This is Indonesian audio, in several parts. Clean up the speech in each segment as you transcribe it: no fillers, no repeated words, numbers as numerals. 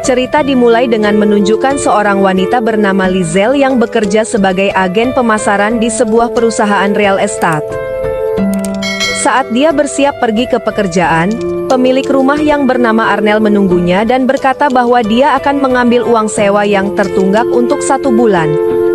Cerita dimulai dengan menunjukkan seorang wanita bernama Lizelle yang bekerja sebagai agen pemasaran di sebuah perusahaan real estate. Saat dia bersiap pergi ke pekerjaan, pemilik rumah yang bernama Arnel menunggunya dan berkata bahwa dia akan mengambil uang sewa yang tertunggak untuk 1 bulan.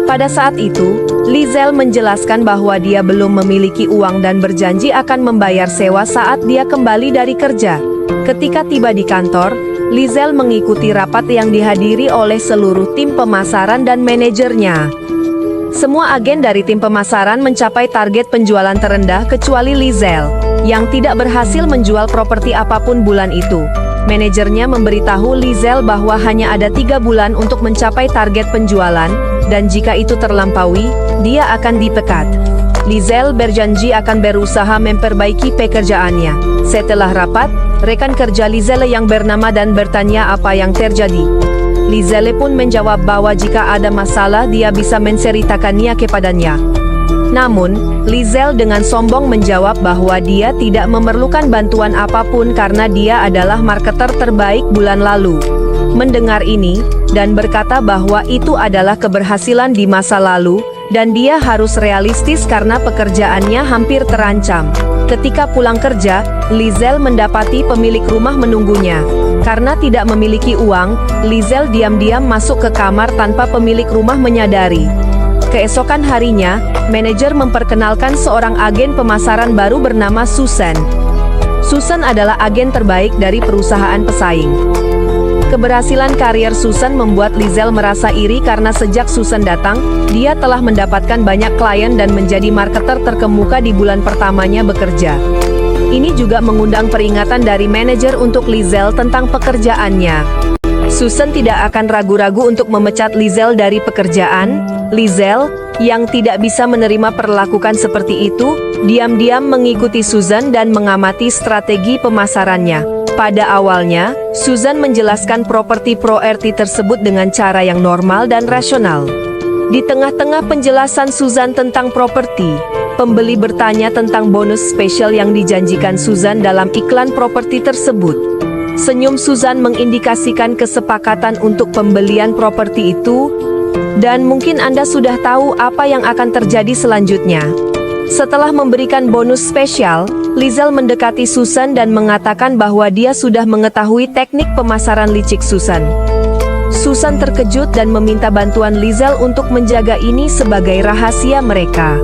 Pada saat itu, Lizelle menjelaskan bahwa dia belum memiliki uang dan berjanji akan membayar sewa saat dia kembali dari kerja. Ketika tiba di kantor, Lizelle mengikuti rapat yang dihadiri oleh seluruh tim pemasaran dan manajernya. Semua agen dari tim pemasaran mencapai target penjualan terendah kecuali Lizelle, yang tidak berhasil menjual properti apapun bulan itu. Manajernya memberitahu Lizelle bahwa hanya ada 3 bulan untuk mencapai target penjualan, dan jika itu terlampaui, dia akan dipecat. Lizelle berjanji akan berusaha memperbaiki pekerjaannya. Setelah rapat, rekan kerja Lizelle yang bernama Dan bertanya apa yang terjadi. Lizelle pun menjawab bahwa jika ada masalah dia bisa menceritakannya kepadanya. Namun, Lizelle dengan sombong menjawab bahwa dia tidak memerlukan bantuan apapun karena dia adalah marketer terbaik bulan lalu. Mendengar ini, Dan berkata bahwa itu adalah keberhasilan di masa lalu, dan dia harus realistis karena pekerjaannya hampir terancam. Ketika pulang kerja, Lizelle mendapati pemilik rumah menunggunya. Karena tidak memiliki uang, Lizelle diam-diam masuk ke kamar tanpa pemilik rumah menyadari. Keesokan harinya, manajer memperkenalkan seorang agen pemasaran baru bernama Susan. Susan adalah agen terbaik dari perusahaan pesaing. Keberhasilan karier Susan membuat Lizelle merasa iri karena sejak Susan datang, dia telah mendapatkan banyak klien dan menjadi marketer terkemuka di bulan pertamanya bekerja. Ini juga mengundang peringatan dari manajer untuk Lizelle tentang pekerjaannya. Susan tidak akan ragu-ragu untuk memecat Lizelle dari pekerjaan. Lizelle, yang tidak bisa menerima perlakuan seperti itu, diam-diam mengikuti Susan dan mengamati strategi pemasarannya. Pada awalnya, Susan menjelaskan properti tersebut dengan cara yang normal dan rasional. Di tengah-tengah penjelasan Susan tentang properti, pembeli bertanya tentang bonus spesial yang dijanjikan Susan dalam iklan properti tersebut. Senyum Susan mengindikasikan kesepakatan untuk pembelian properti itu, dan mungkin Anda sudah tahu apa yang akan terjadi selanjutnya. Setelah memberikan bonus spesial, Lizelle mendekati Susan dan mengatakan bahwa dia sudah mengetahui teknik pemasaran licik Susan. Susan terkejut dan meminta bantuan Lizelle untuk menjaga ini sebagai rahasia mereka.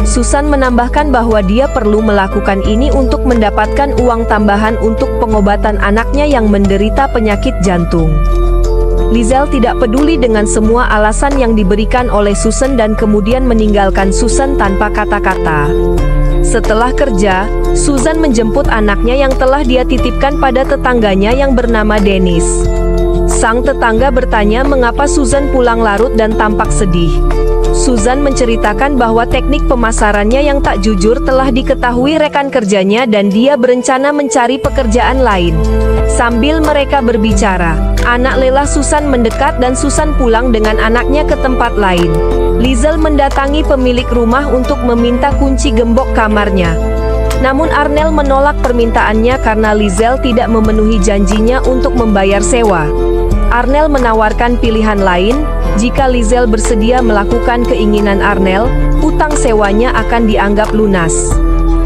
Susan menambahkan bahwa dia perlu melakukan ini untuk mendapatkan uang tambahan untuk pengobatan anaknya yang menderita penyakit jantung. Lizelle tidak peduli dengan semua alasan yang diberikan oleh Susan dan kemudian meninggalkan Susan tanpa kata-kata. Setelah kerja, Susan menjemput anaknya yang telah dia titipkan pada tetangganya yang bernama Dennis. Sang tetangga bertanya mengapa Susan pulang larut dan tampak sedih. Susan menceritakan bahwa teknik pemasarannya yang tak jujur telah diketahui rekan kerjanya dan dia berencana mencari pekerjaan lain. Sambil mereka berbicara, anak lelah Susan mendekat dan Susan pulang dengan anaknya ke tempat lain. Lizelle mendatangi pemilik rumah untuk meminta kunci gembok kamarnya. Namun Arnel menolak permintaannya karena Lizelle tidak memenuhi janjinya untuk membayar sewa. Arnel menawarkan pilihan lain, jika Lizelle bersedia melakukan keinginan Arnel, utang sewanya akan dianggap lunas.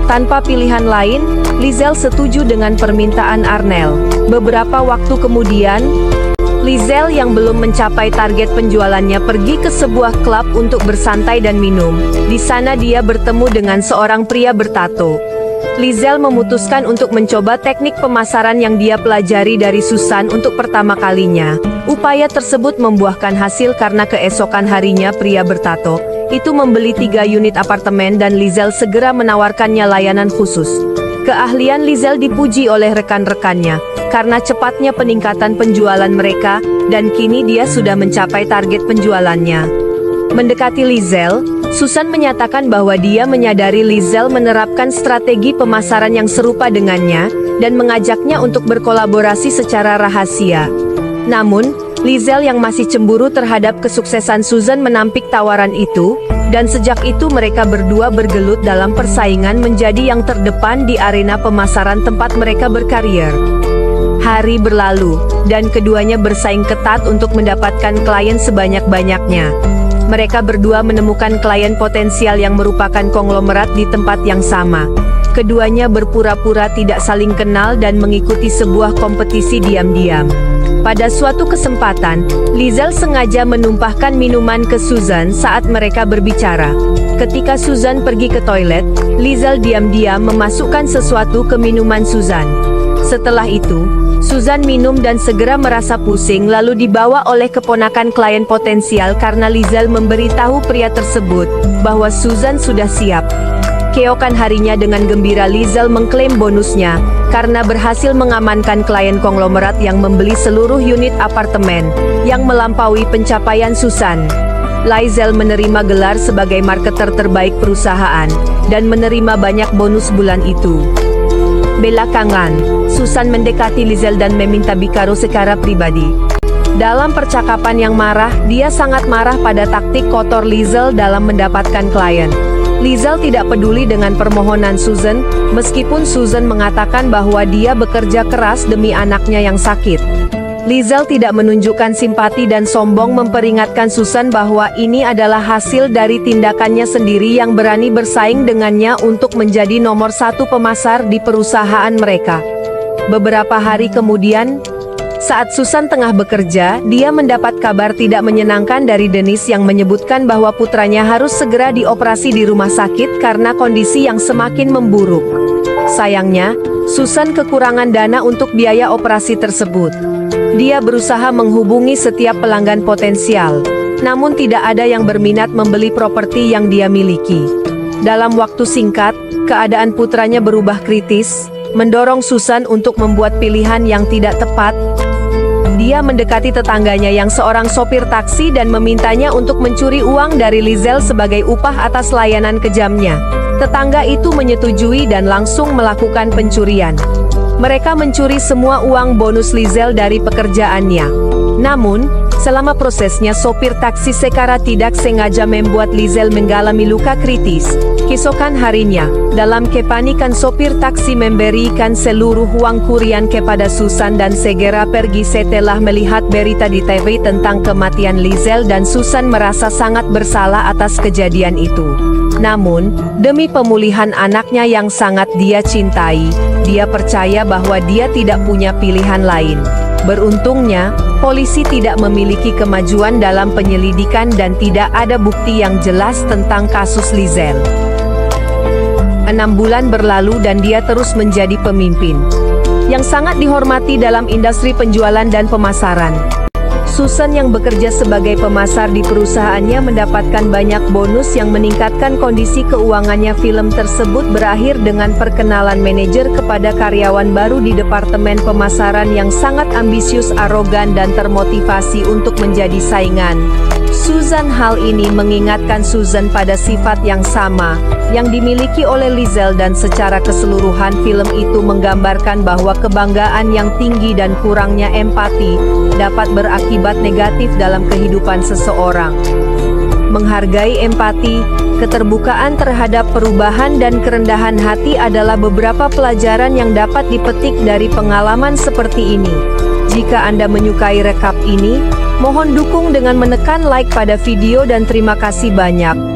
Tanpa pilihan lain, Lizelle setuju dengan permintaan Arnel. Beberapa waktu kemudian, Lizelle yang belum mencapai target penjualannya pergi ke sebuah klub untuk bersantai dan minum. Di sana dia bertemu dengan seorang pria bertato. Lizelle memutuskan untuk mencoba teknik pemasaran yang dia pelajari dari Susan untuk pertama kalinya. Upaya tersebut membuahkan hasil karena keesokan harinya pria bertato itu membeli 3 unit apartemen dan Lizelle segera menawarkannya layanan khusus. Keahlian Lizelle dipuji oleh rekan-rekannya karena cepatnya peningkatan penjualan mereka, dan kini dia sudah mencapai target penjualannya. Mendekati Lizelle, Susan menyatakan bahwa dia menyadari Lizelle menerapkan strategi pemasaran yang serupa dengannya, dan mengajaknya untuk berkolaborasi secara rahasia. Namun, Lizelle yang masih cemburu terhadap kesuksesan Susan menampik tawaran itu, dan sejak itu mereka berdua bergelut dalam persaingan menjadi yang terdepan di arena pemasaran tempat mereka berkarier. Hari berlalu, dan keduanya bersaing ketat untuk mendapatkan klien sebanyak-banyaknya. Mereka berdua menemukan klien potensial yang merupakan konglomerat di tempat yang sama. Keduanya berpura-pura tidak saling kenal dan mengikuti sebuah kompetisi diam-diam. Pada suatu kesempatan, Lizel sengaja menumpahkan minuman ke Susan saat mereka berbicara. Ketika Susan pergi ke toilet, Lizel diam-diam memasukkan sesuatu ke minuman Susan. Setelah itu, Susan minum dan segera merasa pusing lalu dibawa oleh keponakan klien potensial karena Lizel memberitahu pria tersebut bahwa Susan sudah siap. Keesokan harinya dengan gembira Lizel mengklaim bonusnya karena berhasil mengamankan klien konglomerat yang membeli seluruh unit apartemen yang melampaui pencapaian Susan. Lizel menerima gelar sebagai marketer terbaik perusahaan dan menerima banyak bonus bulan itu. Belakangan, Susan mendekati Lizel dan meminta bicara secara pribadi. Dalam percakapan yang marah, dia sangat marah pada taktik kotor Lizel dalam mendapatkan klien. Lizel tidak peduli dengan permohonan Susan, meskipun Susan mengatakan bahwa dia bekerja keras demi anaknya yang sakit. Lizel tidak menunjukkan simpati dan sombong memperingatkan Susan bahwa ini adalah hasil dari tindakannya sendiri yang berani bersaing dengannya untuk menjadi nomor satu pemasar di perusahaan mereka. Beberapa hari kemudian, saat Susan tengah bekerja, dia mendapat kabar tidak menyenangkan dari Dennis yang menyebutkan bahwa putranya harus segera dioperasi di rumah sakit karena kondisi yang semakin memburuk. Sayangnya, Susan kekurangan dana untuk biaya operasi tersebut. Dia berusaha menghubungi setiap pelanggan potensial, namun tidak ada yang berminat membeli properti yang dia miliki. Dalam waktu singkat, keadaan putranya berubah kritis, mendorong Susan untuk membuat pilihan yang tidak tepat. Dia mendekati tetangganya yang seorang sopir taksi dan memintanya untuk mencuri uang dari Lizel sebagai upah atas layanan kejamnya. Tetangga itu menyetujui dan langsung melakukan pencurian. Mereka mencuri semua uang bonus Lizel dari pekerjaannya. Namun, selama prosesnya sopir taksi secara tidak sengaja membuat Lizel mengalami luka kritis. Keesokan harinya, dalam kepanikan sopir taksi memberikan seluruh uang kurian kepada Susan dan segera pergi setelah melihat berita di TV tentang kematian Lizel dan Susan merasa sangat bersalah atas kejadian itu. Namun, demi pemulihan anaknya yang sangat dia cintai, dia percaya bahwa dia tidak punya pilihan lain. Beruntungnya, polisi tidak memiliki kemajuan dalam penyelidikan dan tidak ada bukti yang jelas tentang kasus Lizel. 6 bulan berlalu dan dia terus menjadi pemimpin yang sangat dihormati dalam industri penjualan dan pemasaran. Susan yang bekerja sebagai pemasar di perusahaannya mendapatkan banyak bonus yang meningkatkan kondisi keuangannya. Film tersebut berakhir dengan perkenalan manajer kepada karyawan baru di departemen pemasaran yang sangat ambisius, arogan dan termotivasi untuk menjadi saingan Susan. Hal ini mengingatkan Susan pada sifat yang sama yang dimiliki oleh Lizel dan secara keseluruhan film itu menggambarkan bahwa kebanggaan yang tinggi dan kurangnya empati dapat berakibat negatif dalam kehidupan seseorang. Menghargai empati, keterbukaan terhadap perubahan dan kerendahan hati adalah beberapa pelajaran yang dapat dipetik dari pengalaman seperti ini. Jika Anda menyukai rekap ini, mohon dukung dengan menekan like pada video dan terima kasih banyak.